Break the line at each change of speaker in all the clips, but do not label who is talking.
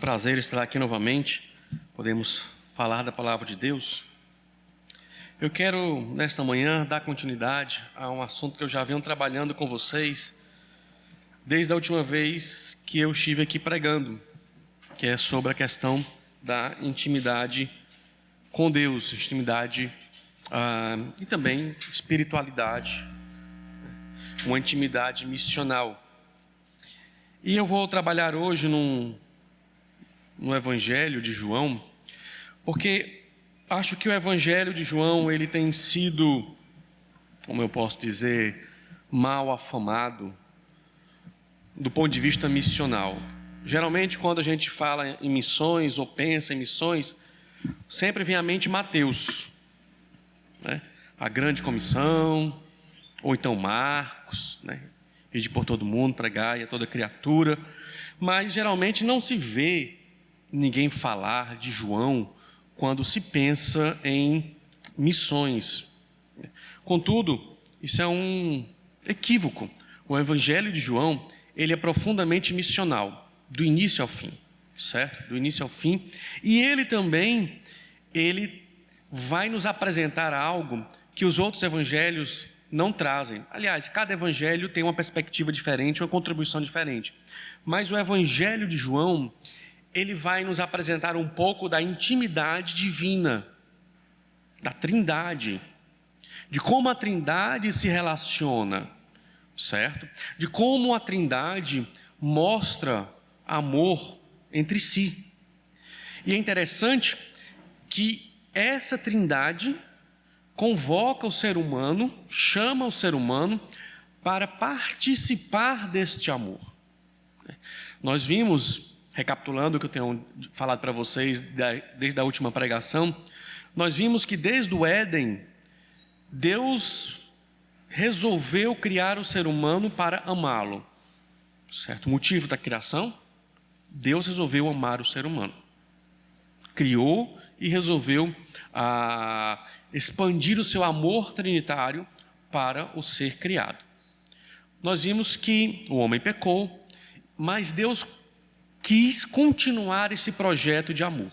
Prazer estar aqui novamente. Podemos falar da palavra de Deus. Eu quero, nesta manhã, dar continuidade a um assunto que eu já venho trabalhando com vocês desde a última vez que eu estive aqui pregando, que é sobre a questão da intimidade com Deus, intimidade e também espiritualidade, uma intimidade missional. E eu vou trabalhar hoje no Evangelho de João, porque acho que o Evangelho de João ele tem sido, como eu posso dizer, mal afamado do ponto de vista missional. Geralmente, quando a gente fala em missões ou pensa em missões, sempre vem à mente Mateus, né? A grande comissão, ou então Marcos, né? Ir por todo mundo, pregar a toda criatura, mas geralmente não se vê ninguém falar de João quando se pensa em missões. Contudo, isso é um equívoco. O Evangelho de João, ele é profundamente missional, do início ao fim, certo? Do início ao fim. E ele também, ele vai nos apresentar algo que os outros evangelhos não trazem. Aliás, cada evangelho tem uma perspectiva diferente, uma contribuição diferente. Mas o Evangelho de João, ele vai nos apresentar um pouco da intimidade divina, da Trindade, de como a Trindade se relaciona, certo? De como a Trindade mostra amor entre si. E é interessante que essa Trindade convoca o ser humano, chama o ser humano para participar deste amor. Nós vimos, recapitulando o que eu tenho falado para vocês desde a última pregação, nós vimos que desde o Éden, Deus resolveu criar o ser humano para amá-lo. Certo? O motivo da criação, Deus resolveu amar o ser humano. Criou e resolveu expandir o seu amor trinitário para o ser criado. Nós vimos que o homem pecou, mas Deus quis continuar esse projeto de amor.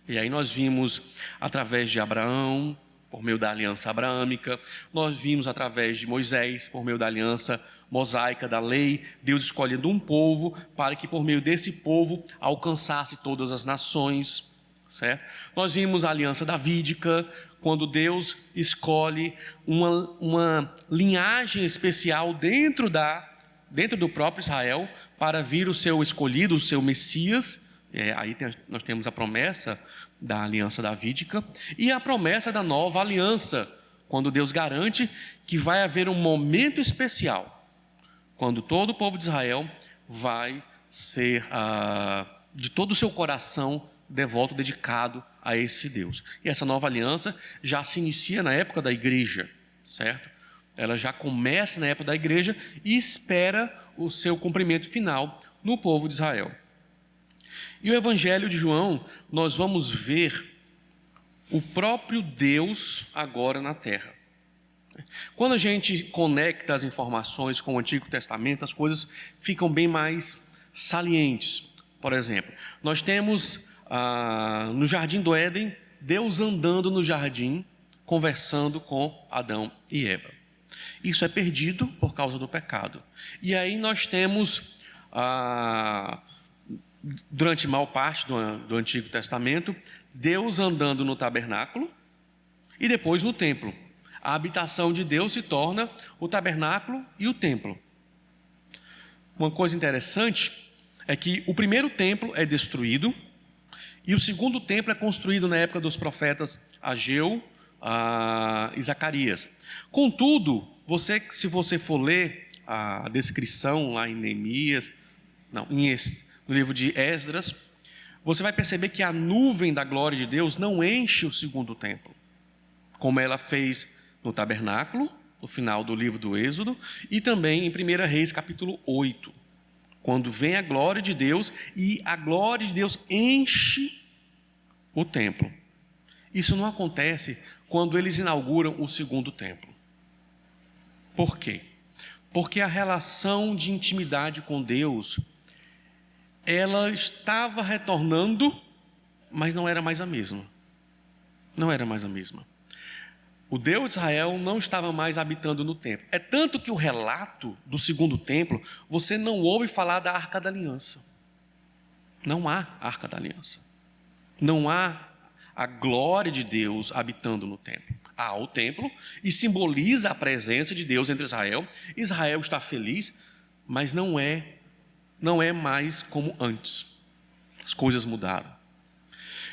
E aí nós vimos através de Abraão, por meio da aliança abraâmica, nós vimos através de Moisés, por meio da aliança mosaica, da lei, Deus escolhendo um povo para que por meio desse povo alcançasse todas as nações, certo? Nós vimos a aliança davídica, quando Deus escolhe uma linhagem especial dentro do próprio Israel para vir o seu escolhido, o seu Messias. Nós temos a promessa da aliança davídica e a promessa da nova aliança, quando Deus garante que vai haver um momento especial, quando todo o povo de Israel vai ser de todo o seu coração devoto, dedicado a esse Deus. E essa nova aliança já se inicia na época da igreja, certo? Ela já começa na época da igreja e espera o seu cumprimento final no povo de Israel. E o Evangelho de João, nós vamos ver o próprio Deus agora na terra. Quando a gente conecta as informações com o Antigo Testamento, as coisas ficam bem mais salientes. Por exemplo, nós temos no Jardim do Éden, Deus andando no jardim, conversando com Adão e Eva. Isso é perdido por causa do pecado. E aí nós temos, durante maior parte do Antigo Testamento, Deus andando no tabernáculo e depois no templo. A habitação de Deus se torna o tabernáculo e o templo. Uma coisa interessante é que o primeiro templo é destruído e o segundo templo é construído na época dos profetas Ageu e Zacarias. Contudo, se você for ler a descrição lá em Neemias, no livro de Esdras, você vai perceber que a nuvem da glória de Deus não enche o segundo templo, como ela fez no tabernáculo, no final do livro do Êxodo, e também em 1 Reis capítulo 8, quando vem a glória de Deus e a glória de Deus enche o templo. Isso não acontece quando eles inauguram o segundo templo. Por quê? Porque a relação de intimidade com Deus ela estava retornando, mas não era mais a mesma. Não era mais a mesma. O Deus de Israel não estava mais habitando no templo. É tanto que o relato do segundo templo, você não ouve falar da Arca da Aliança. Não há Arca da Aliança. Não há a glória de Deus habitando no templo. Há o templo e simboliza a presença de Deus entre Israel. Israel está feliz, mas não é mais como antes. As coisas mudaram.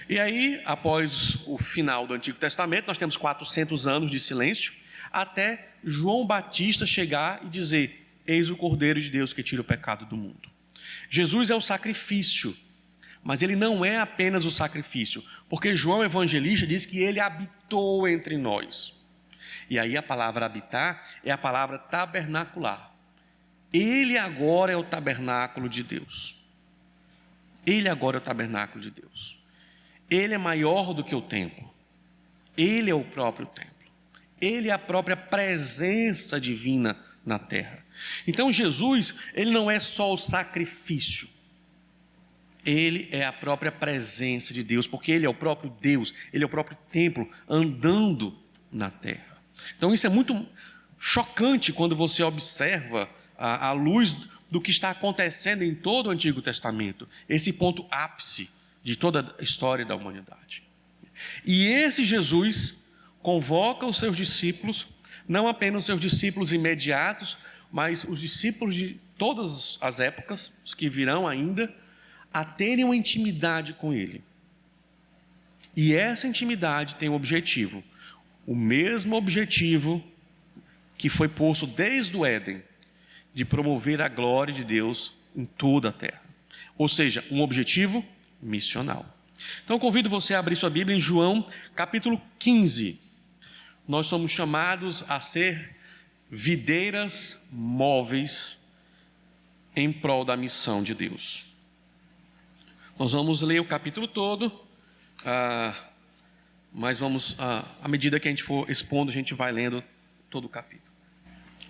E aí, após o final do Antigo Testamento, nós temos 400 anos de silêncio, até João Batista chegar e dizer: eis o Cordeiro de Deus que tira o pecado do mundo. Jesus é o sacrifício, mas ele não é apenas o sacrifício, porque João Evangelista diz que ele habitou entre nós. E aí a palavra habitar é a palavra tabernacular. Ele agora é o tabernáculo de Deus. Ele agora é o tabernáculo de Deus. Ele é maior do que o templo. Ele é o próprio templo. Ele é a própria presença divina na terra. Então Jesus, ele não é só o sacrifício. Ele é a própria presença de Deus, porque ele é o próprio Deus, ele é o próprio templo andando na terra. Então isso é muito chocante quando você observa à luz do que está acontecendo em todo o Antigo Testamento, esse ponto ápice de toda a história da humanidade. E esse Jesus convoca os seus discípulos, não apenas os seus discípulos imediatos, mas os discípulos de todas as épocas, os que virão ainda, a terem uma intimidade com Ele. E essa intimidade tem um objetivo, o mesmo objetivo que foi posto desde o Éden, de promover a glória de Deus em toda a terra. Ou seja, um objetivo missional. Então, convido você a abrir sua Bíblia em João, capítulo 15. Nós somos chamados a ser videiras móveis em prol da missão de Deus. Nós vamos ler o capítulo todo, mas vamos, à medida que a gente for expondo, a gente vai lendo todo o capítulo.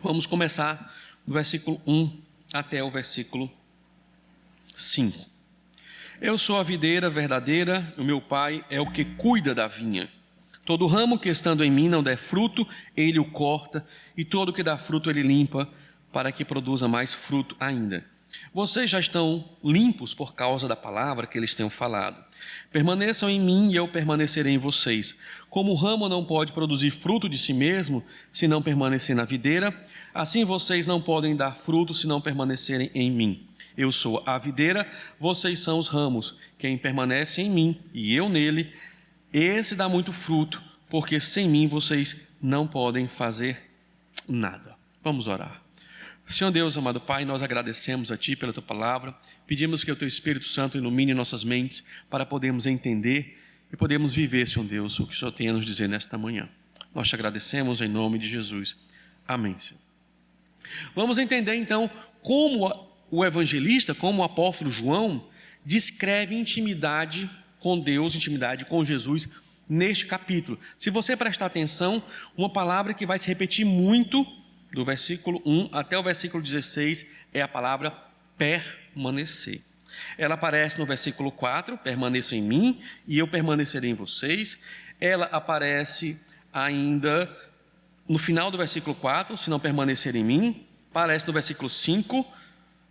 Vamos começar do versículo 1 até o versículo 5. Eu sou a videira verdadeira, o meu pai é o que cuida da vinha. Todo ramo que estando em mim não der fruto, ele o corta, e todo que dá fruto ele limpa, para que produza mais fruto ainda. Vocês já estão limpos por causa da palavra que eles tenham falado. Permaneçam em mim e eu permanecerei em vocês. Como o ramo não pode produzir fruto de si mesmo, se não permanecer na videira, assim vocês não podem dar fruto se não permanecerem em mim. Eu sou a videira, vocês são os ramos. Quem permanece em mim e eu nele, esse dá muito fruto, porque sem mim vocês não podem fazer nada. Vamos orar. Senhor Deus, amado Pai, nós agradecemos a Ti pela Tua palavra, pedimos que o Teu Espírito Santo ilumine nossas mentes para podermos entender e podermos viver, Senhor Deus, o que o Senhor tem a nos dizer nesta manhã. Nós te agradecemos em nome de Jesus. Amém, Senhor. Vamos entender então como o evangelista, como o apóstolo João, descreve intimidade com Deus, intimidade com Jesus neste capítulo. Se você prestar atenção, uma palavra que vai se repetir muito do versículo 1 até o versículo 16 é a palavra permanecer. Ela aparece no versículo 4, permaneçam em mim e eu permanecerei em vocês. Ela aparece ainda no final do versículo 4, se não permanecer em mim. Aparece no versículo 5,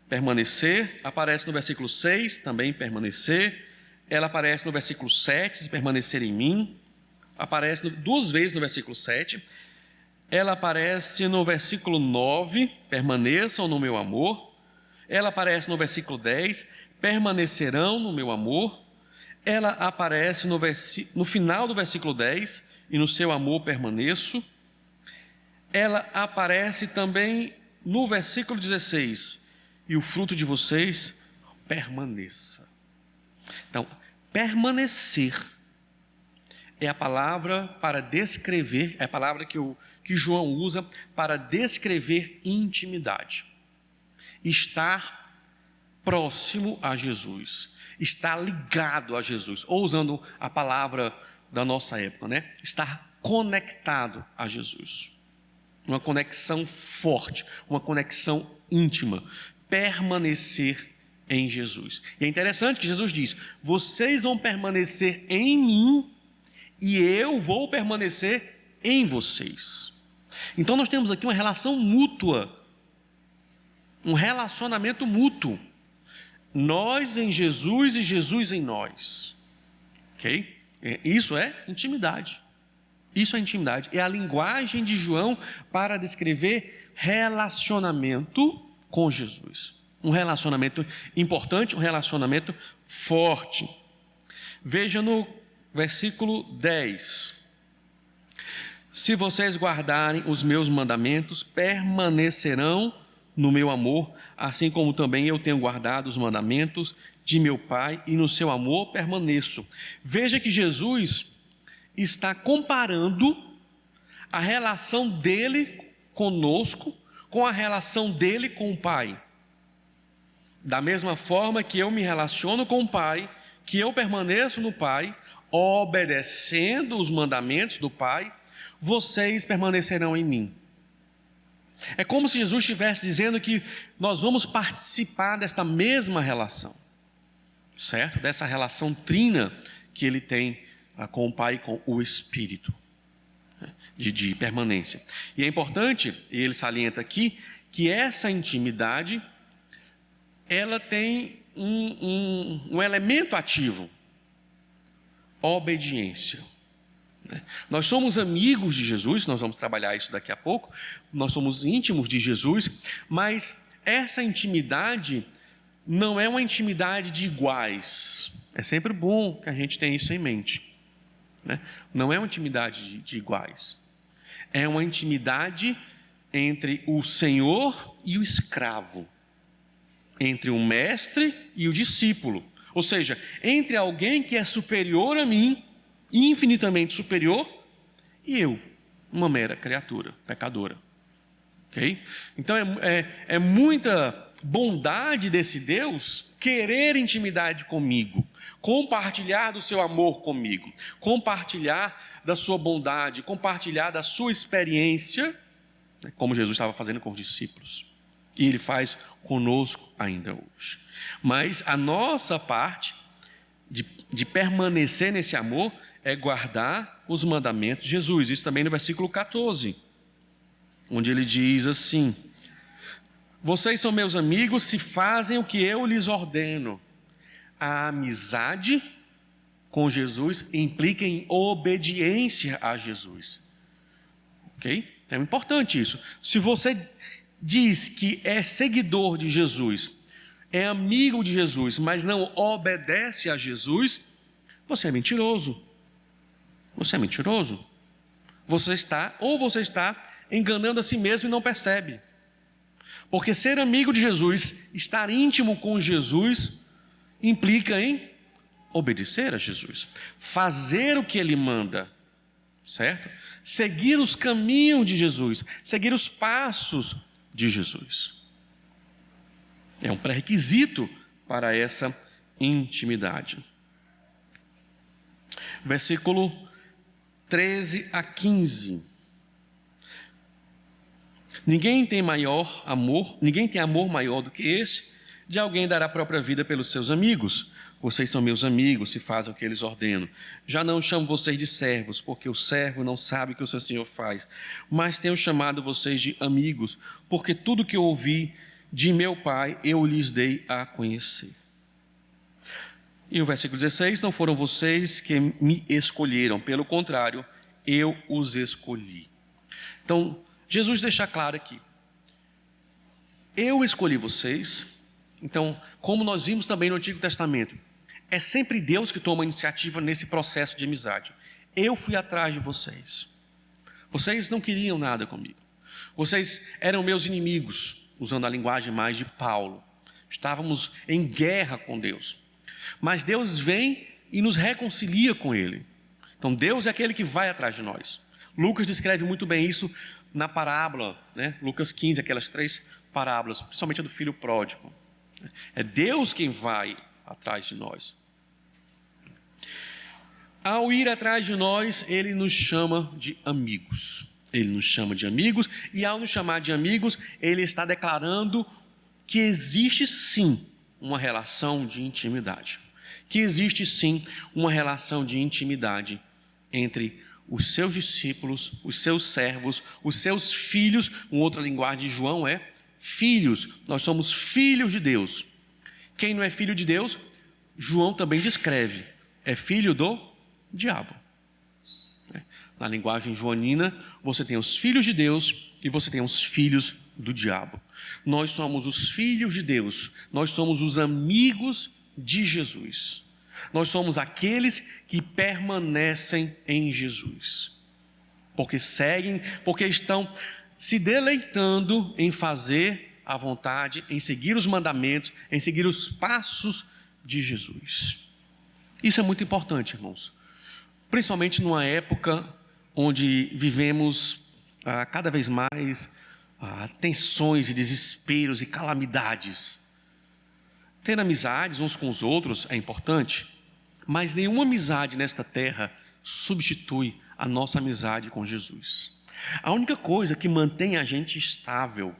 permanecer. Aparece no versículo 6, também permanecer. Ela aparece no versículo 7, permanecer em mim. Aparece duas vezes no versículo 7. Ela aparece no versículo 9, permaneçam no meu amor. Ela aparece no versículo 10, permanecerão no meu amor. Ela aparece no final do versículo 10, e no seu amor permaneço. Ela aparece também no versículo 16, e o fruto de vocês permaneça. Então, permanecer é a palavra para descrever, é a palavra que João usa para descrever intimidade. Estar próximo a Jesus, estar ligado a Jesus, ou usando a palavra da nossa época, né? Estar conectado a Jesus. Uma conexão forte, uma conexão íntima. Permanecer em Jesus. E é interessante que Jesus diz: vocês vão permanecer em mim e eu vou permanecer em vocês. Então nós temos aqui uma relação mútua, um relacionamento mútuo. Nós em Jesus e Jesus em nós. Ok? Isso é intimidade. Isso é intimidade. É a linguagem de João para descrever relacionamento com Jesus. Um relacionamento importante, um relacionamento forte. Veja no versículo 10. Se vocês guardarem os meus mandamentos, permanecerão no meu amor, assim como também eu tenho guardado os mandamentos de meu Pai, e no seu amor permaneço. Veja que Jesus está comparando a relação dele conosco com a relação dele com o Pai. Da mesma forma que eu me relaciono com o Pai, que eu permaneço no Pai, obedecendo os mandamentos do Pai, vocês permanecerão em mim. É como se Jesus estivesse dizendo que nós vamos participar desta mesma relação, certo? Dessa relação trina que ele tem com o Pai e com o Espírito, de permanência. E é importante, e ele salienta aqui, que essa intimidade, ela tem um elemento ativo: obediência. Nós somos amigos de Jesus, nós vamos trabalhar isso daqui a pouco, nós somos íntimos de Jesus, mas essa intimidade não é uma intimidade de iguais. É sempre bom que a gente tenha isso em mente, né? Não é uma intimidade de iguais, é uma intimidade entre o Senhor e o escravo, entre o mestre e o discípulo, ou seja, entre alguém que é superior a mim, infinitamente superior, e eu, uma mera criatura, pecadora. Ok? Então é muita bondade desse Deus querer intimidade comigo, compartilhar do seu amor comigo, compartilhar da sua bondade, compartilhar da sua experiência, como Jesus estava fazendo com os discípulos. E Ele faz conosco ainda hoje. Mas a nossa parte de permanecer nesse amor é guardar os mandamentos de Jesus. Isso também no versículo 14, onde ele diz assim: vocês são meus amigos se fazem o que eu lhes ordeno. A amizade com Jesus implica em obediência a Jesus. Ok? É importante isso. Se você diz que é seguidor de Jesus, é amigo de Jesus, mas não obedece a Jesus, você é mentiroso. Você é mentiroso. Você está enganando a si mesmo e não percebe. Porque ser amigo de Jesus, estar íntimo com Jesus, implica em obedecer a Jesus, fazer o que Ele manda, certo? Seguir os caminhos de Jesus, seguir os passos de Jesus. É um pré-requisito para essa intimidade. Versículo 13 a 15. Ninguém tem amor maior do que esse, de alguém dar a própria vida pelos seus amigos. Vocês são meus amigos, se fazem o que eles ordenam. Já não chamo vocês de servos, porque o servo não sabe o que o seu senhor faz. Mas tenho chamado vocês de amigos, porque tudo que eu ouvi de meu Pai eu lhes dei a conhecer. E o versículo 16: não foram vocês que me escolheram, pelo contrário, eu os escolhi. Então, Jesus deixa claro aqui: eu escolhi vocês. Então, como nós vimos também no Antigo Testamento, é sempre Deus que toma a iniciativa nesse processo de amizade. Eu fui atrás de vocês. Vocês não queriam nada comigo. Vocês eram meus inimigos, usando a linguagem mais de Paulo. Estávamos em guerra com Deus. Mas Deus vem e nos reconcilia com Ele. Então Deus é aquele que vai atrás de nós. Lucas descreve muito bem isso na parábola, né? Lucas 15, aquelas 3 parábolas, principalmente a do filho pródigo. É Deus quem vai atrás de nós. Ao ir atrás de nós, Ele nos chama de amigos. Ele nos chama de amigos, e ao nos chamar de amigos, Ele está declarando que existe sim uma relação de intimidade. Que existe sim uma relação de intimidade entre os seus discípulos, os seus servos, os seus filhos. Uma outra linguagem de João é filhos. Nós somos filhos de Deus. Quem não é filho de Deus, João também descreve, é filho do diabo. Na linguagem joanina, você tem os filhos de Deus e você tem os filhos do diabo. Nós somos os filhos de Deus, nós somos os amigos de Jesus. Nós somos aqueles que permanecem em Jesus, porque seguem, porque estão se deleitando em fazer a vontade, em seguir os mandamentos, em seguir os passos de Jesus. Isso é muito importante, irmãos, principalmente numa época onde vivemos cada vez mais tensões e desesperos e calamidades. Ter amizades uns com os outros é importante, mas nenhuma amizade nesta terra substitui a nossa amizade com Jesus. A única coisa que mantém a gente estável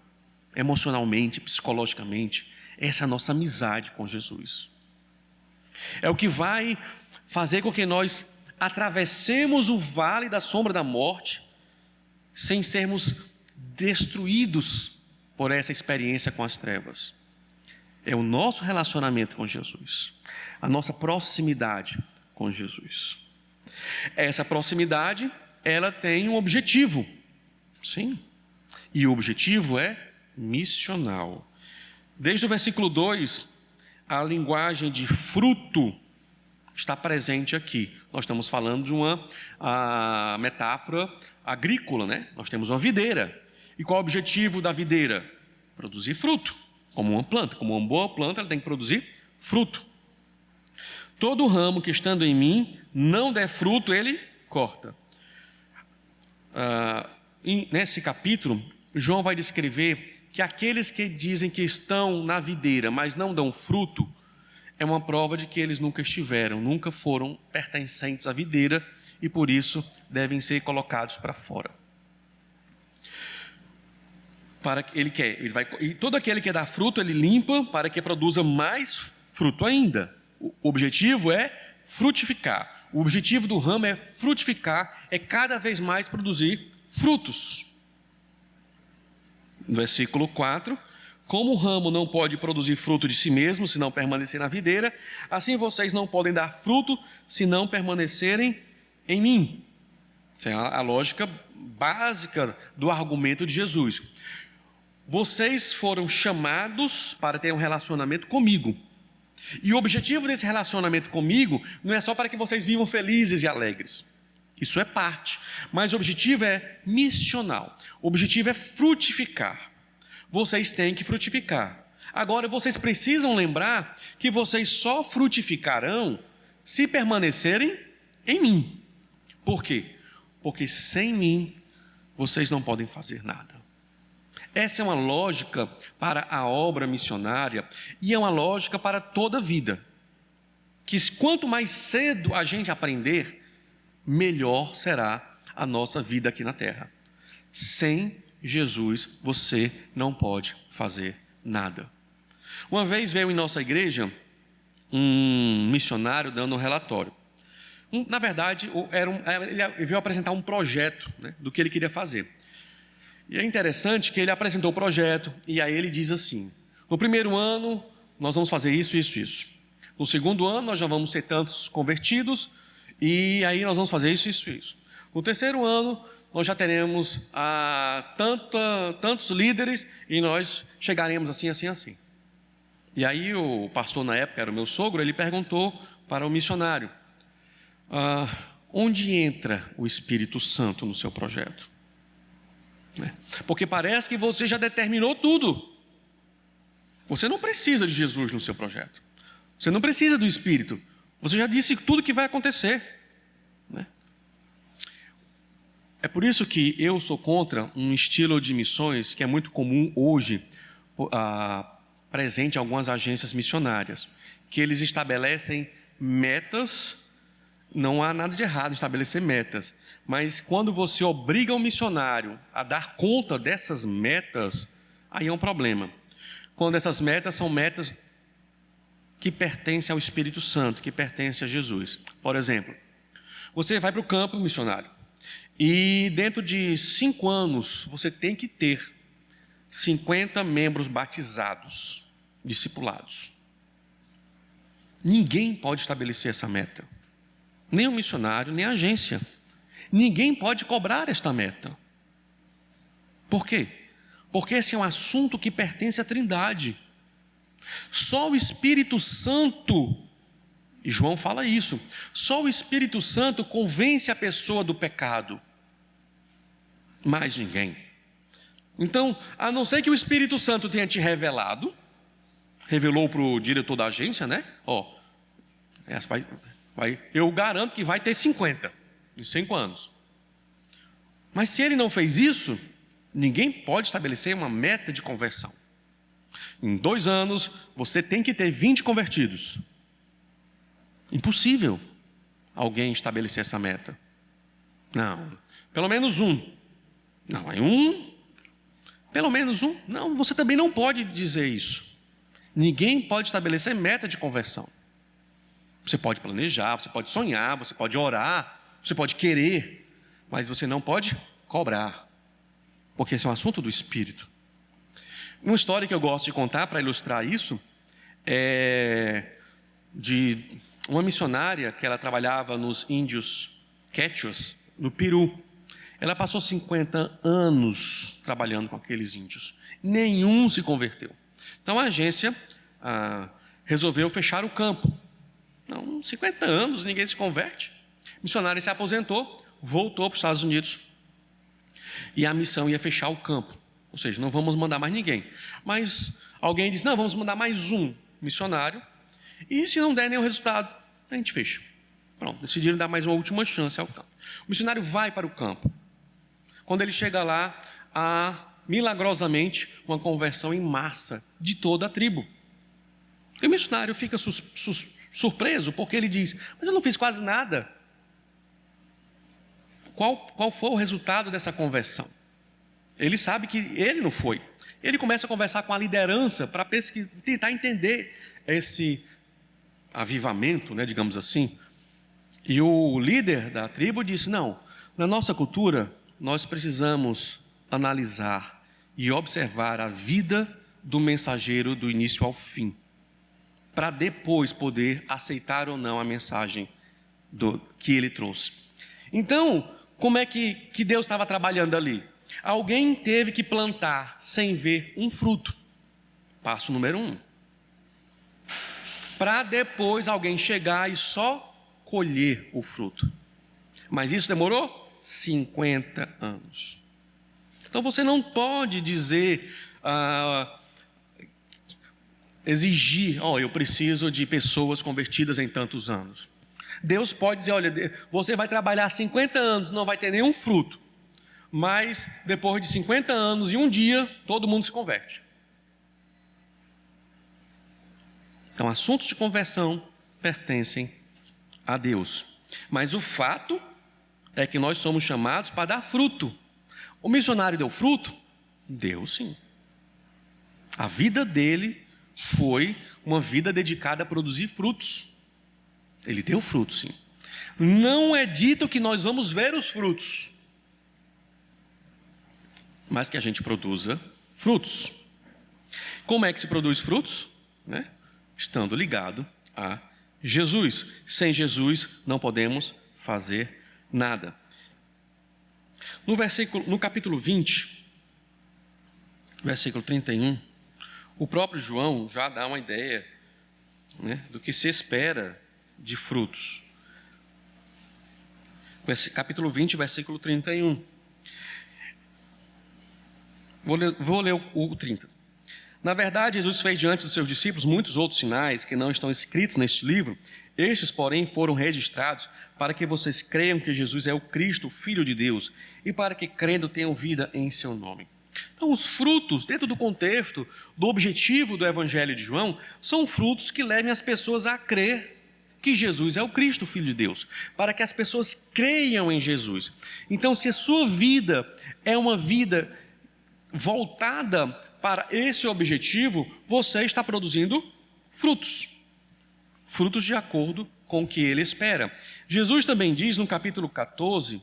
emocionalmente, psicologicamente, é essa nossa amizade com Jesus. É o que vai fazer com que nós atravessemos o vale da sombra da morte sem sermos destruídos por essa experiência com as trevas. É o nosso relacionamento com Jesus, a nossa proximidade com Jesus. Essa proximidade, ela tem um objetivo, sim, e o objetivo é missional. Desde o versículo 2, a linguagem de fruto está presente aqui. Nós estamos falando de uma metáfora agrícola, né? Nós temos uma videira. E qual é o objetivo da videira? Produzir fruto, como uma planta. Como uma boa planta, ela tem que produzir fruto. Todo ramo que estando em mim não der fruto, ele corta. Nesse capítulo, João vai descrever que aqueles que dizem que estão na videira, mas não dão fruto, é uma prova de que eles nunca estiveram, nunca foram pertencentes à videira e por isso devem ser colocados para fora. E todo aquele que dá fruto, ele limpa para que produza mais fruto ainda. O objetivo é frutificar. O objetivo do ramo é frutificar, é cada vez mais produzir frutos. No versículo 4, como o ramo não pode produzir fruto de si mesmo, se não permanecer na videira, assim vocês não podem dar fruto, se não permanecerem em mim. Essa é a lógica básica do argumento de Jesus. Vocês foram chamados para ter um relacionamento comigo. E o objetivo desse relacionamento comigo não é só para que vocês vivam felizes e alegres. Isso é parte. Mas o objetivo é missional. O objetivo é frutificar. Vocês têm que frutificar. Agora, vocês precisam lembrar que vocês só frutificarão se permanecerem em mim. Por quê? Porque sem mim, vocês não podem fazer nada. Essa é uma lógica para a obra missionária e é uma lógica para toda a vida. Que quanto mais cedo a gente aprender, melhor será a nossa vida aqui na terra. Sem Jesus, você não pode fazer nada. Uma vez veio em nossa igreja um missionário dando um relatório. Na verdade, ele veio apresentar um projeto, né, do que ele queria fazer. E é interessante que ele apresentou o projeto e aí ele diz assim: no primeiro ano nós vamos fazer isso, isso, isso. No segundo ano nós já vamos ser tantos convertidos e aí nós vamos fazer isso, isso, isso. No terceiro ano nós já teremos tantos líderes e nós chegaremos assim, assim, assim. E aí o pastor na época, era o meu sogro, ele perguntou para o missionário: onde entra o Espírito Santo no seu projeto? Porque parece que você já determinou tudo. Você não precisa de Jesus no seu projeto. Você não precisa do Espírito. Você já disse tudo que vai acontecer. É por isso que eu sou contra um estilo de missões que é muito comum hoje, presente em algumas agências missionárias, que eles estabelecem metas. Não há nada de errado em estabelecer metas, mas quando você obriga o missionário a dar conta dessas metas, aí é um problema. Quando essas metas são metas que pertence ao Espírito Santo, que pertence a Jesus. Por exemplo, você vai para o campo missionário e dentro de 5 anos você tem que ter 50 membros batizados, discipulados. Ninguém pode estabelecer essa meta. Nem o missionário, nem a agência. Ninguém pode cobrar esta meta. Por quê? Porque esse é um assunto que pertence à Trindade. Só o Espírito Santo, e João fala isso, só o Espírito Santo convence a pessoa do pecado. Mais ninguém. Então, a não ser que o Espírito Santo tenha te revelou para o diretor da agência, né? Eu garanto que vai ter 50 em 5 anos. Mas se ele não fez isso, ninguém pode estabelecer uma meta de conversão. Em 2 anos, você tem que ter 20 convertidos. Impossível alguém estabelecer essa meta. Não, pelo menos um. Não, é um. Pelo menos um. Não, você também não pode dizer isso. Ninguém pode estabelecer meta de conversão. Você pode planejar, você pode sonhar, você pode orar, você pode querer, mas você não pode cobrar, porque esse é um assunto do Espírito. Uma história que eu gosto de contar para ilustrar isso é de uma missionária que ela trabalhava nos índios quechuas, no Peru. Ela passou 50 anos trabalhando com aqueles índios. Nenhum se converteu. Então a agência resolveu fechar o campo. Não, 50 anos, ninguém se converte. O missionário se aposentou, voltou para os Estados Unidos. E a missão ia fechar o campo. Ou seja, não vamos mandar mais ninguém. Mas alguém disse, não, vamos mandar mais um missionário. E se não der nenhum resultado, a gente fecha. Pronto, decidiram dar mais uma última chance ao campo. O missionário vai para o campo. Quando ele chega lá, há milagrosamente uma conversão em massa de toda a tribo. E o missionário fica surpreso, porque ele diz, mas eu não fiz quase nada. Qual foi o resultado dessa conversão? Ele sabe que ele não foi. Ele começa a conversar com a liderança para tentar entender esse avivamento, né, digamos assim. E o líder da tribo disse, não, na nossa cultura, nós precisamos analisar e observar a vida do mensageiro do início ao fim, para depois poder aceitar ou não a mensagem que ele trouxe. Então, como é que Deus estava trabalhando ali? Alguém teve que plantar sem ver um fruto. Passo número 1. Para depois alguém chegar e só colher o fruto. Mas isso demorou 50 anos. Então você não pode dizer, exigir, eu preciso de pessoas convertidas em tantos anos. Deus pode dizer, olha, você vai trabalhar 50 anos, não vai ter nenhum fruto. Mas depois de 50 anos e um dia, todo mundo se converte. Então, assuntos de conversão pertencem a Deus. Mas o fato é que nós somos chamados para dar fruto. O missionário deu fruto? Deu sim. A vida dele foi uma vida dedicada a produzir frutos. Ele deu frutos, sim. Não é dito que nós vamos ver os frutos, mas que a gente produza frutos. Como é que se produz frutos? Estando ligado a Jesus. Sem Jesus não podemos fazer nada. No capítulo 20, versículo 31, o próprio João já dá uma ideia, do que se espera de frutos. Capítulo 20, versículo 31. Vou ler o 30. Na verdade, Jesus fez diante dos seus discípulos muitos outros sinais que não estão escritos neste livro. Estes, porém, foram registrados para que vocês creiam que Jesus é o Cristo, o Filho de Deus, e para que, crendo, tenham vida em seu nome. Então, os frutos, dentro do contexto, do objetivo do Evangelho de João, são frutos que levem as pessoas a crer que Jesus é o Cristo, o Filho de Deus, para que as pessoas creiam em Jesus. Então, se a sua vida é uma vida voltada para esse objetivo, você está produzindo frutos. frutos de acordo com o que ele espera. Jesus também diz no capítulo 14,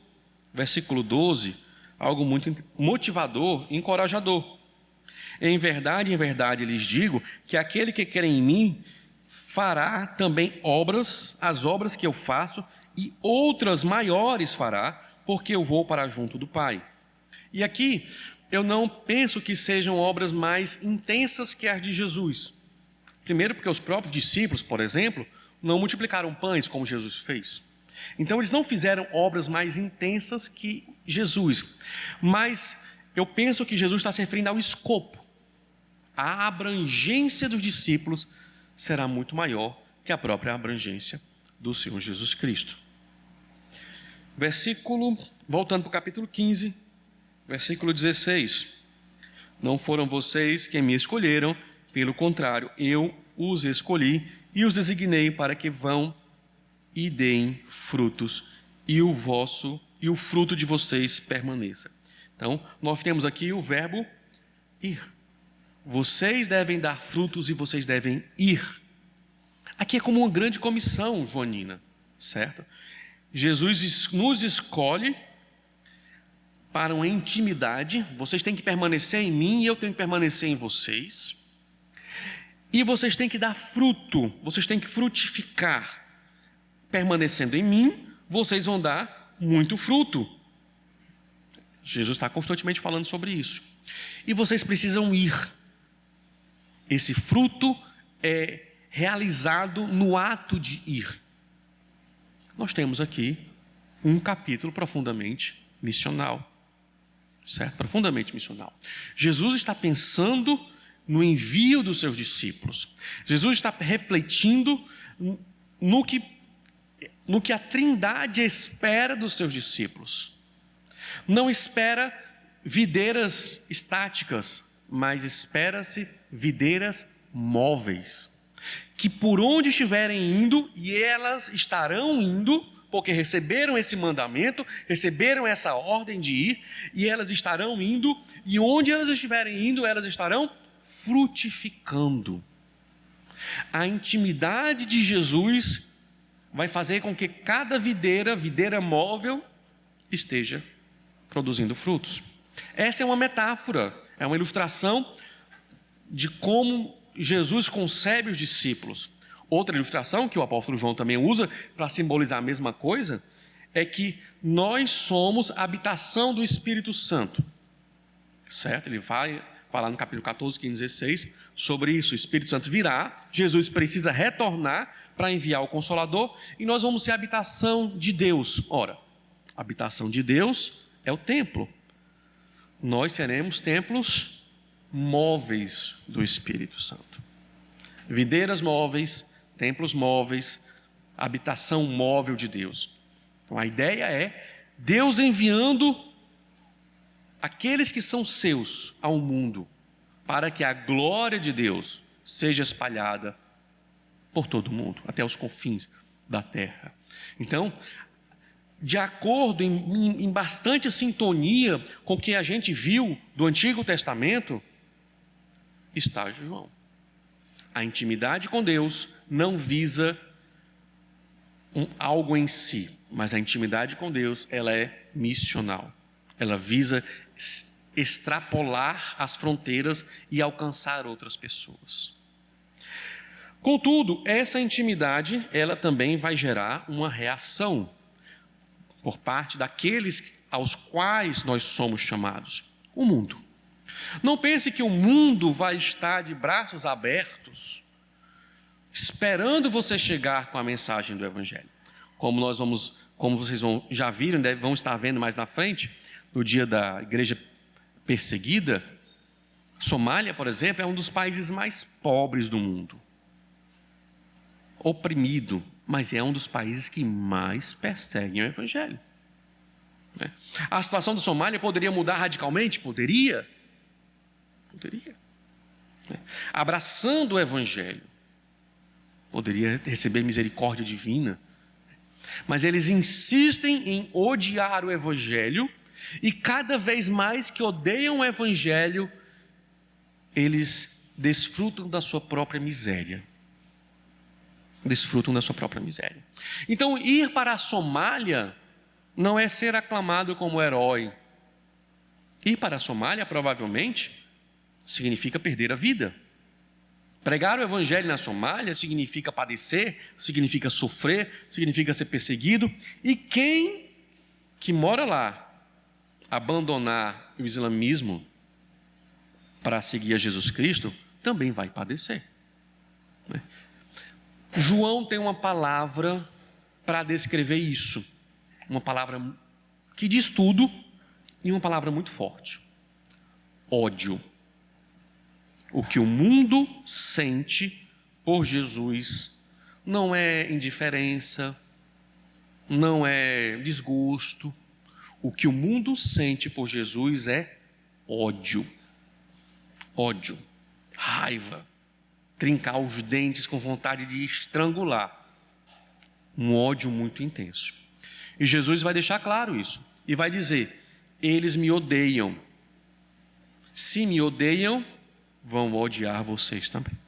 versículo 12, algo muito motivador e encorajador. Em verdade, lhes digo que aquele que crê em mim fará também as obras que eu faço, e outras maiores fará, porque eu vou para junto do Pai. E aqui eu não penso que sejam obras mais intensas que as de Jesus. Primeiro, porque os próprios discípulos, por exemplo, não multiplicaram pães como Jesus fez. Então, eles não fizeram obras mais intensas que Jesus. Mas eu penso que Jesus está se referindo ao escopo. A abrangência dos discípulos será muito maior que a própria abrangência do Senhor Jesus Cristo. Voltando para o capítulo 15, versículo 16. Não foram vocês que me escolheram, pelo contrário, eu os escolhi e os designei para que vão e deem frutos, e o fruto de vocês permaneça. Então, nós temos aqui o verbo ir. Vocês devem dar frutos e vocês devem ir. Aqui é como uma grande comissão joanina, certo? Jesus nos escolhe para uma intimidade. Vocês têm que permanecer em mim e eu tenho que permanecer em vocês. E vocês têm que dar fruto, vocês têm que frutificar. Permanecendo em mim, vocês vão dar muito fruto. Jesus está constantemente falando sobre isso. E vocês precisam ir. Esse fruto é realizado no ato de ir. Nós temos aqui um capítulo profundamente missional. Certo? Profundamente missional. Jesus está pensando no envio dos seus discípulos. Jesus está refletindo no que a Trindade espera dos seus discípulos. Não espera videiras estáticas, mas espera-se videiras móveis, que por onde estiverem indo, e elas estarão indo, porque receberam esse mandamento, receberam essa ordem de ir, e elas estarão indo, e onde elas estiverem indo, elas estarão frutificando. A intimidade de Jesus vai fazer com que cada videira móvel, esteja produzindo frutos. Essa é uma metáfora, é uma ilustração de como Jesus concebe os discípulos. Outra ilustração que o apóstolo João também usa para simbolizar a mesma coisa é que nós somos a habitação do Espírito Santo. Certo? Ele vai falar no capítulo 14, 15, 16 sobre isso. O Espírito Santo virá, Jesus precisa retornar para enviar o Consolador e nós vamos ser a habitação de Deus. Ora, a habitação de Deus é o templo. Nós seremos templos móveis do Espírito Santo. Videiras móveis, templos móveis, habitação móvel de Deus. Então a ideia é Deus enviando aqueles que são seus ao mundo, para que a glória de Deus seja espalhada por todo o mundo, até os confins da terra. Então, de acordo em bastante sintonia com o que a gente viu do Antigo Testamento, está João. A intimidade com Deus não visa algo em si, mas a intimidade com Deus, ela é missional. Ela visa extrapolar as fronteiras e alcançar outras pessoas. Contudo, essa intimidade, ela também vai gerar uma reação por parte daqueles aos quais nós somos chamados, o mundo. Não pense que o mundo vai estar de braços abertos, esperando você chegar com a mensagem do Evangelho. Como vocês já viram, vão estar vendo mais na frente, no dia da igreja perseguida, Somália, por exemplo, é um dos países mais pobres do mundo. Oprimido, mas é um dos países que mais perseguem o Evangelho. A situação da Somália poderia mudar radicalmente? Poderia. Abraçando o Evangelho, poderia receber misericórdia divina. Mas eles insistem em odiar o Evangelho, e cada vez mais que odeiam o Evangelho, eles desfrutam da sua própria miséria. desfrutam da sua própria miséria. Então, ir para a Somália não é ser aclamado como herói. Ir para a Somália, provavelmente, significa perder a vida. Pregar o evangelho na Somália significa padecer, significa sofrer, significa ser perseguido. E quem que mora lá abandonar o islamismo para seguir a Jesus Cristo, também vai padecer. João tem uma palavra para descrever isso. Uma palavra que diz tudo e uma palavra muito forte. Ódio. O que o mundo sente por Jesus não é indiferença, não é desgosto. O que o mundo sente por Jesus é ódio. Ódio, raiva, trincar os dentes com vontade de estrangular. Um ódio muito intenso. E Jesus vai deixar claro isso. E vai dizer, eles me odeiam. Se me odeiam, vão odiar vocês também.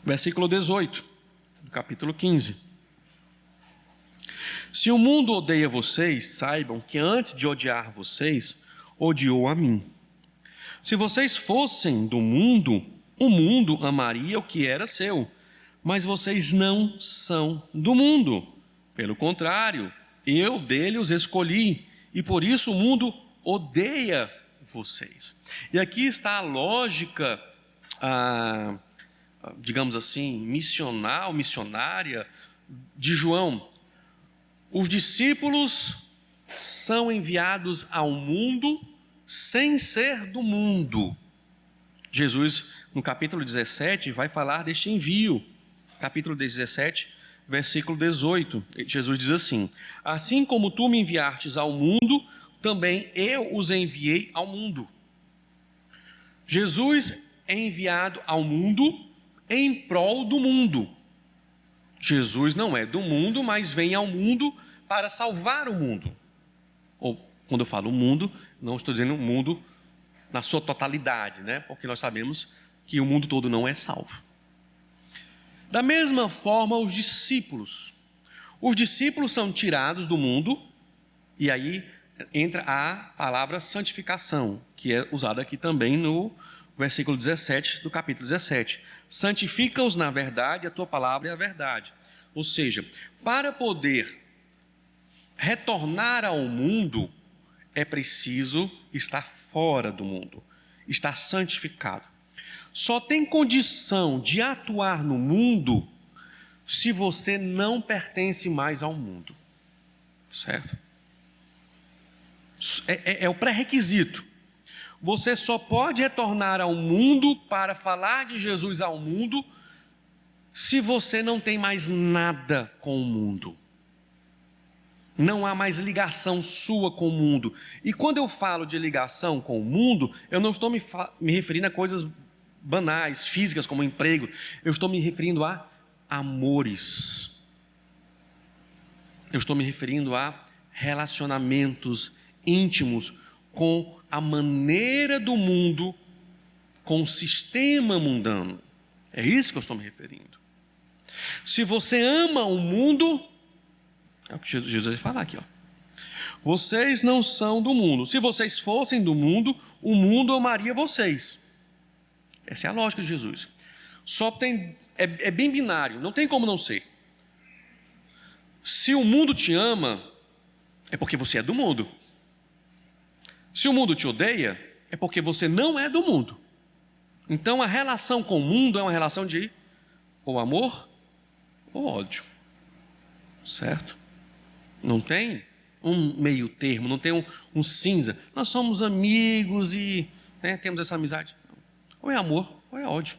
Versículo 18, do capítulo 15. Se o mundo odeia vocês, saibam que antes de odiar vocês, odiou a mim. Se vocês fossem do mundo, o mundo amaria o que era seu. Mas vocês não são do mundo. Pelo contrário, eu dele os escolhi. E por isso o mundo odeia vocês. E aqui está a lógica, digamos assim, missionária de João. Os discípulos são enviados ao mundo sem ser do mundo. Jesus, no capítulo 17, vai falar deste envio. Capítulo 17, versículo 18. Jesus diz assim: assim como tu me enviastes ao mundo, também eu os enviei ao mundo. Jesus é enviado ao mundo em prol do mundo. Jesus não é do mundo, mas vem ao mundo para salvar o mundo. Ou, quando eu falo mundo, não estou dizendo o mundo na sua totalidade, né? Porque nós sabemos que o mundo todo não é salvo. Da mesma forma, os discípulos. Os discípulos são tirados do mundo, e aí entra a palavra santificação, que é usada aqui também no versículo 17 do capítulo 17. Santifica-os na verdade, a tua palavra é a verdade. Ou seja, para poder retornar ao mundo, é preciso estar fora do mundo, estar santificado. Só tem condição de atuar no mundo se você não pertence mais ao mundo, certo? É o pré-requisito. Você só pode retornar ao mundo para falar de Jesus ao mundo se você não tem mais nada com o mundo. Não há mais ligação sua com o mundo. E quando eu falo de ligação com o mundo, eu não estou me referindo a coisas banais, físicas, como emprego. Eu estou me referindo a amores. Eu estou me referindo a relacionamentos íntimos com a maneira do mundo, com o sistema mundano. É isso que eu estou me referindo. Se você ama o mundo, é o que Jesus vai falar aqui, ó. Vocês não são do mundo. Se vocês fossem do mundo, o mundo amaria vocês. Essa é a lógica de Jesus. É bem binário, não tem como não ser. Se o mundo te ama, é porque você é do mundo. Se o mundo te odeia, é porque você não é do mundo. Então a relação com o mundo é uma relação de ou amor ou ódio. Certo? Não tem um meio termo, não tem um cinza. Nós somos amigos e temos essa amizade. Ou é amor ou é ódio.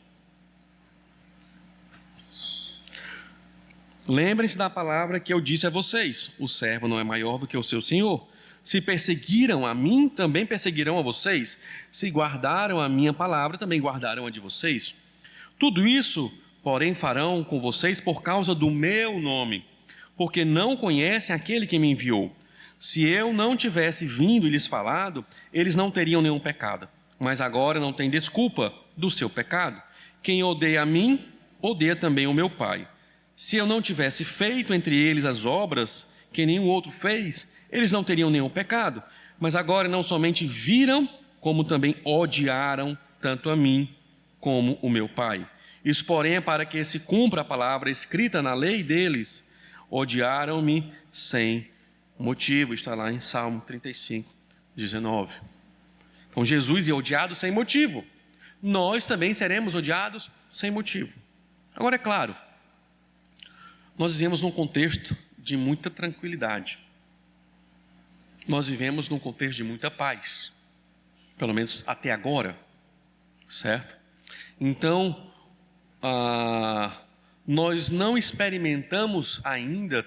Lembrem-se da palavra que eu disse a vocês: o servo não é maior do que o seu senhor. Se perseguiram a mim, também perseguirão a vocês. Se guardaram a minha palavra, também guardarão a de vocês. Tudo isso, porém, farão com vocês por causa do meu nome, porque não conhecem aquele que me enviou. Se eu não tivesse vindo e lhes falado, eles não teriam nenhum pecado. Mas agora não tem desculpa do seu pecado. Quem odeia a mim, odeia também o meu Pai. Se eu não tivesse feito entre eles as obras que nenhum outro fez, eles não teriam nenhum pecado. Mas agora não somente viram, como também odiaram tanto a mim como o meu Pai. Isso, porém, é para que se cumpra a palavra escrita na lei deles: odiaram-me sem motivo. Está lá em Salmo 35, 19. Então Jesus é odiado sem motivo. Nós também seremos odiados sem motivo. Agora, é claro, nós vivemos num contexto de muita tranquilidade. Nós vivemos num contexto de muita paz, pelo menos até agora, certo? Então, nós não experimentamos ainda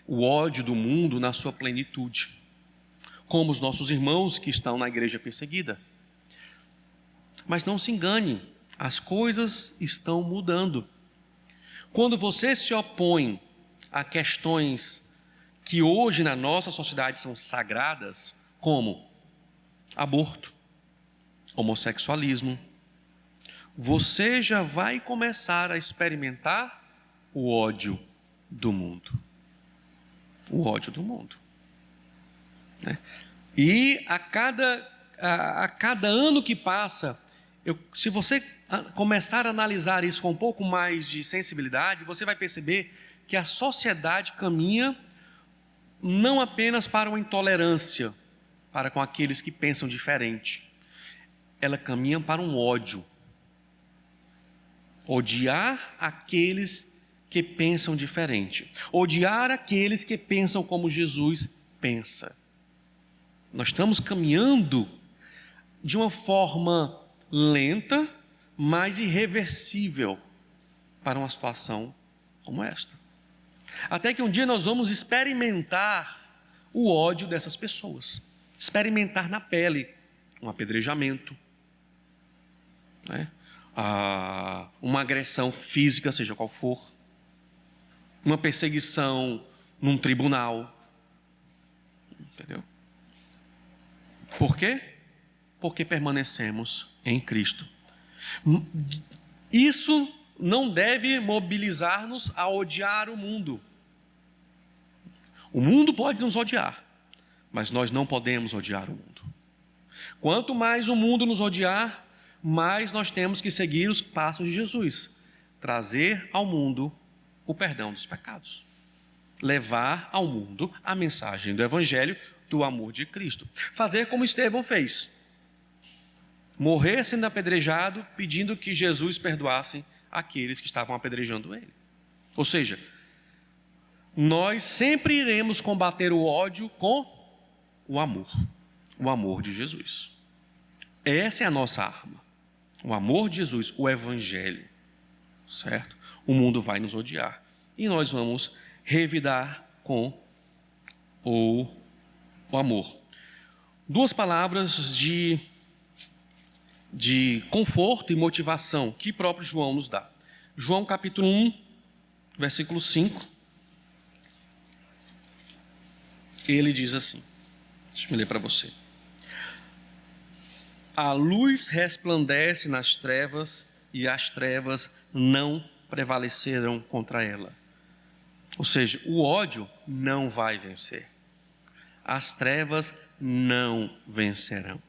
o ódio do mundo na sua plenitude, como os nossos irmãos que estão na igreja perseguida. Mas não se engane, as coisas estão mudando. Quando você se opõe a questões que hoje na nossa sociedade são sagradas, como aborto, homossexualismo, você já vai começar a experimentar o ódio do mundo. O ódio do mundo. Né? E a cada ano que passa, se você começar a analisar isso com um pouco mais de sensibilidade, você vai perceber que a sociedade caminha não apenas para uma intolerância para com aqueles que pensam diferente, ela caminha para um ódio. Odiar aqueles que pensam diferente, odiar aqueles que pensam como Jesus pensa. Nós estamos caminhando de uma forma lenta, mas irreversível para uma situação como esta. Até que um dia nós vamos experimentar o ódio dessas pessoas, experimentar na pele um apedrejamento, né? Uma agressão física, seja qual for, uma perseguição num tribunal, entendeu? Por quê? Porque permanecemos em Cristo. Isso não deve mobilizar-nos a odiar o mundo. O mundo pode nos odiar, mas nós não podemos odiar o mundo. Quanto mais o mundo nos odiar, mais nós temos que seguir os passos de Jesus. Trazer ao mundo o perdão dos pecados. Levar ao mundo a mensagem do Evangelho do amor de Cristo. Fazer como Estevão fez. Morrer sendo apedrejado, pedindo que Jesus perdoasse aqueles que estavam apedrejando ele. Ou seja, nós sempre iremos combater o ódio com o amor de Jesus. Essa é a nossa arma, o amor de Jesus, o Evangelho, certo? O mundo vai nos odiar e nós vamos revidar com o amor. Duas palavras de conforto e motivação que próprio João nos dá. João capítulo 1, versículo 5. Ele diz assim, deixa eu ler para você. A luz resplandece nas trevas e as trevas não prevaleceram contra ela. Ou seja, o ódio não vai vencer. As trevas não vencerão.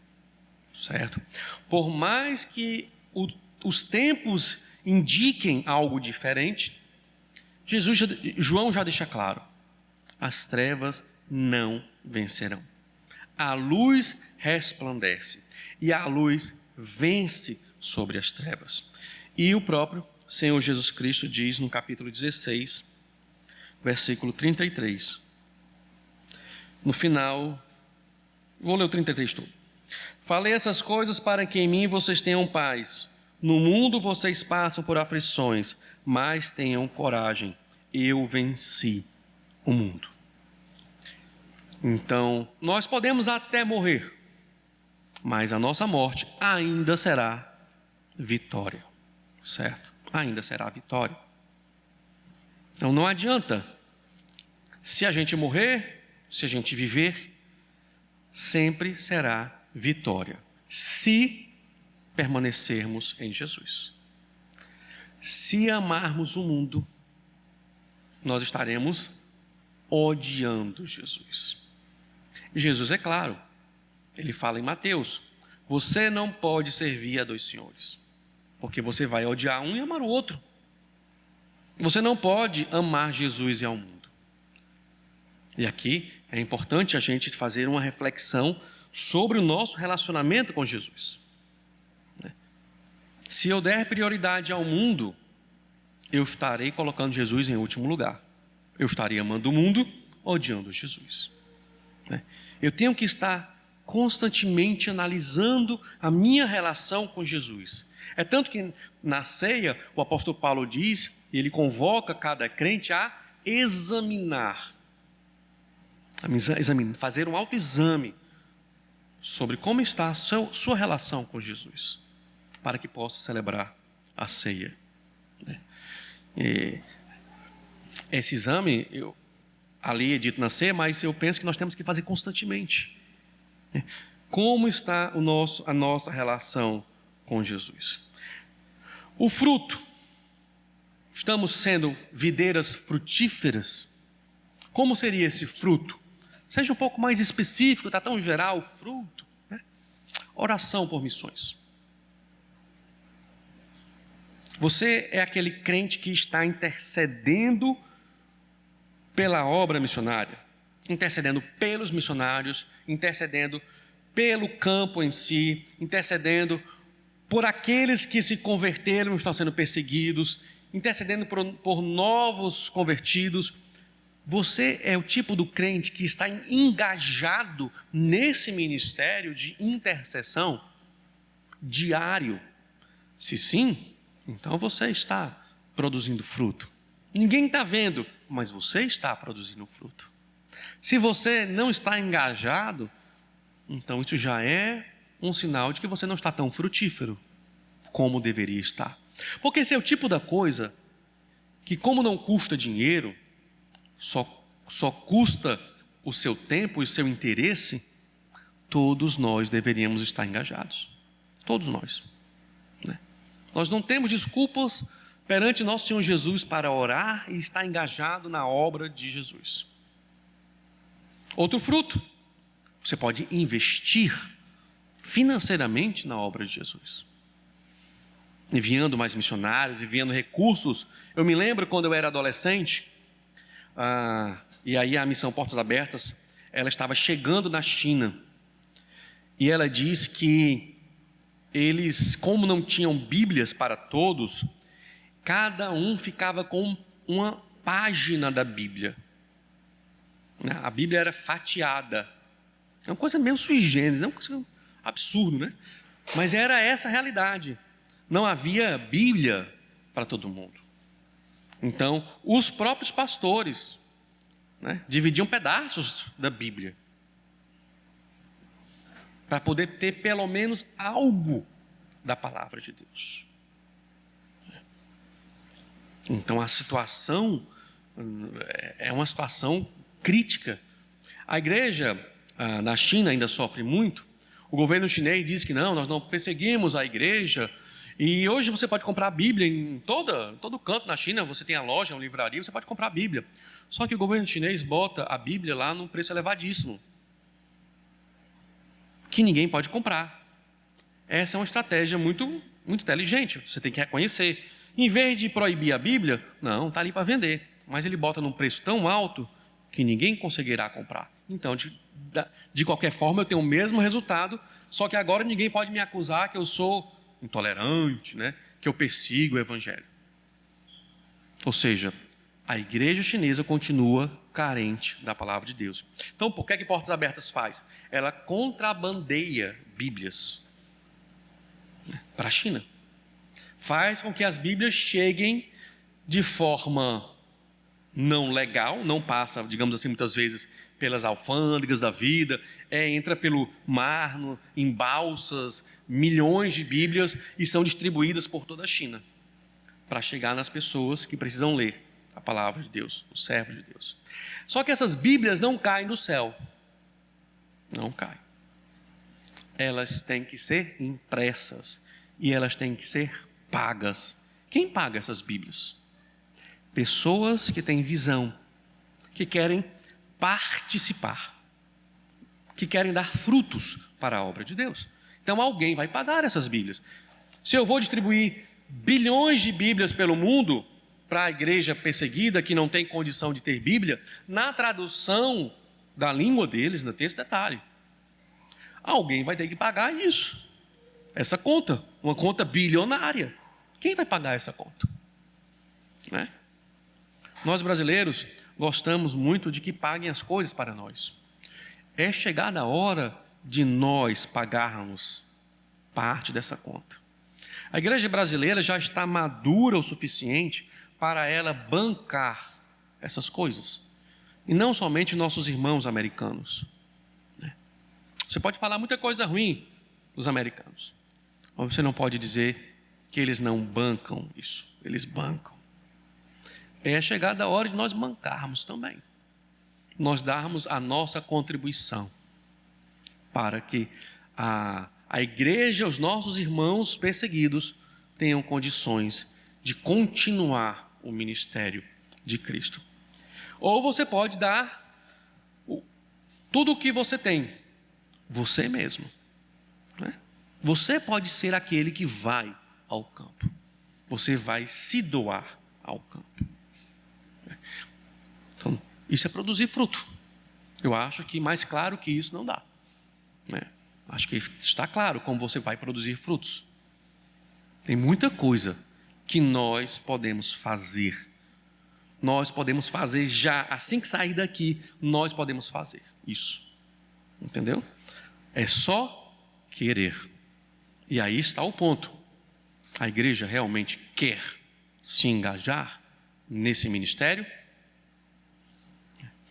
Certo? Por mais que os tempos indiquem algo diferente, João já deixa claro, as trevas não vencerão. A luz resplandece e a luz vence sobre as trevas. E o próprio Senhor Jesus Cristo diz no capítulo 16, versículo 33. No final, vou ler o 33 todo. Falei essas coisas para que em mim vocês tenham paz. No mundo vocês passam por aflições, mas tenham coragem. Eu venci o mundo. Então, nós podemos até morrer, mas a nossa morte ainda será vitória, certo? Ainda será vitória. Então, não adianta. Se a gente morrer, se a gente viver, sempre será vitória, se permanecermos em Jesus. Se amarmos o mundo, nós estaremos odiando Jesus. Jesus é claro, ele fala em Mateus: você não pode servir a dois senhores, porque você vai odiar um e amar o outro. Você não pode amar Jesus e ao mundo. E aqui é importante a gente fazer uma reflexão sobre o nosso relacionamento com Jesus. Se eu der prioridade ao mundo, eu estarei colocando Jesus em último lugar. Eu estarei amando o mundo, odiando Jesus. Eu tenho que estar constantemente analisando a minha relação com Jesus. É tanto que na ceia, o apóstolo Paulo diz, e ele convoca cada crente a examinar, fazer um autoexame sobre como está a sua relação com Jesus, para que possa celebrar a ceia. Esse exame, ali é dito na ceia, mas eu penso que nós temos que fazer constantemente. Como está a nossa relação com Jesus? O fruto. Estamos sendo videiras frutíferas? Como seria esse fruto? Seja um pouco mais específico, está tão geral, fruto. Oração por missões. Você é aquele crente que está intercedendo pela obra missionária, intercedendo pelos missionários, intercedendo pelo campo em si, intercedendo por aqueles que se converteram e estão sendo perseguidos, intercedendo por novos convertidos. Você é o tipo do crente que está engajado nesse ministério de intercessão diário? Se sim, então você está produzindo fruto. Ninguém está vendo, mas você está produzindo fruto. Se você não está engajado, então isso já é um sinal de que você não está tão frutífero como deveria estar. Porque esse é o tipo da coisa que, como não custa dinheiro, só custa o seu tempo e o seu interesse, todos nós deveríamos estar engajados. Todos nós. Nós não temos desculpas perante nosso Senhor Jesus para orar e estar engajado na obra de Jesus. Outro fruto, você pode investir financeiramente na obra de Jesus, enviando mais missionários, enviando recursos. Eu me lembro quando eu era adolescente, e aí a missão Portas Abertas, ela estava chegando na China, e ela diz que eles, como não tinham Bíblias para todos, cada um ficava com uma página da Bíblia. A Bíblia era fatiada. É uma coisa meio sui generis, é uma coisa absurdo, né? Mas era essa a realidade. Não havia Bíblia para todo mundo. Então, os próprios pastores, dividiam pedaços da Bíblia para poder ter pelo menos algo da palavra de Deus. Então a situação é uma situação crítica. A igreja na China ainda sofre muito. O governo chinês diz que não, nós não perseguimos a igreja. E hoje você pode comprar a Bíblia em todo canto na China. Você tem a loja, uma livraria, você pode comprar a Bíblia. Só que o governo chinês bota a Bíblia lá num preço elevadíssimo, que ninguém pode comprar. Essa é uma estratégia muito, muito inteligente, você tem que reconhecer. Em vez de proibir a Bíblia, não, está ali para vender, mas ele bota num preço tão alto que ninguém conseguirá comprar. Então, de qualquer forma, eu tenho o mesmo resultado, só que agora ninguém pode me acusar que eu sou intolerante, que eu persigo o Evangelho. Ou seja, a igreja chinesa continua carente da palavra de Deus. Então, por que é que Portas Abertas faz? Ela contrabandeia Bíblias para a China. Faz com que as Bíblias cheguem de forma não legal, não passa, digamos assim, muitas vezes pelas alfândegas da vida, entra pelo mar, em balsas, milhões de Bíblias, e são distribuídas por toda a China, para chegar nas pessoas que precisam ler a palavra de Deus, os servos de Deus. Só que essas Bíblias não caem do céu. Não caem. Elas têm que ser impressas e elas têm que ser pagas. Quem paga essas Bíblias? Pessoas que têm visão, que querem participar, que querem dar frutos para a obra de Deus. Então alguém vai pagar essas Bíblias. Se eu vou distribuir bilhões de Bíblias pelo mundo, para a igreja perseguida que não tem condição de ter Bíblia, na tradução da língua deles, não tem esse detalhe. Alguém vai ter que pagar isso, essa conta, uma conta bilionária. Quem vai pagar essa conta? Né? Nós brasileiros gostamos muito de que paguem as coisas para nós. É chegada a hora de nós pagarmos parte dessa conta. A igreja brasileira já está madura o suficiente para ela bancar essas coisas. E não somente nossos irmãos americanos. Você pode falar muita coisa ruim dos americanos, mas você não pode dizer que eles não bancam isso. Eles bancam. É chegada a hora de nós bancarmos também. Nós darmos a nossa contribuição para que a igreja, os nossos irmãos perseguidos tenham condições de continuar o ministério de Cristo. Ou você pode dar tudo o que você tem, você mesmo. Né? Você pode ser aquele que vai ao campo. Você vai se doar ao campo. Então, isso é produzir fruto. Eu acho que mais claro que isso não dá. Né? Acho que está claro como você vai produzir frutos. Tem muita coisa que nós podemos fazer. Nós podemos fazer já, assim que sair daqui, nós podemos fazer isso. Entendeu? É só querer. E aí está o ponto. A igreja realmente quer se engajar nesse ministério?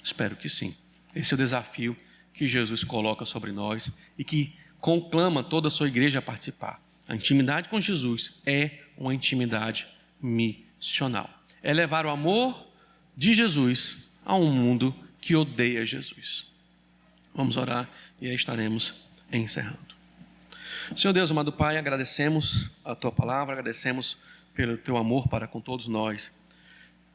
Espero que sim. Esse é o desafio que Jesus coloca sobre nós e que conclama toda a sua igreja a participar. A intimidade com Jesus é uma intimidade missional. É levar o amor de Jesus a um mundo que odeia Jesus. Vamos orar e aí estaremos encerrando. Senhor Deus, amado Pai, agradecemos a Tua palavra, agradecemos pelo Teu amor para com todos nós.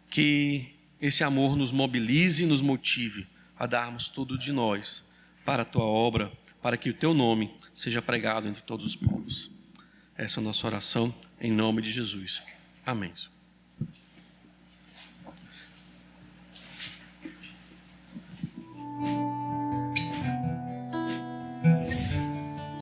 Que esse amor nos mobilize e nos motive a darmos tudo de nós para a Tua obra, para que o Teu nome seja pregado entre todos os povos. Essa é a nossa oração, em nome de Jesus. Amém.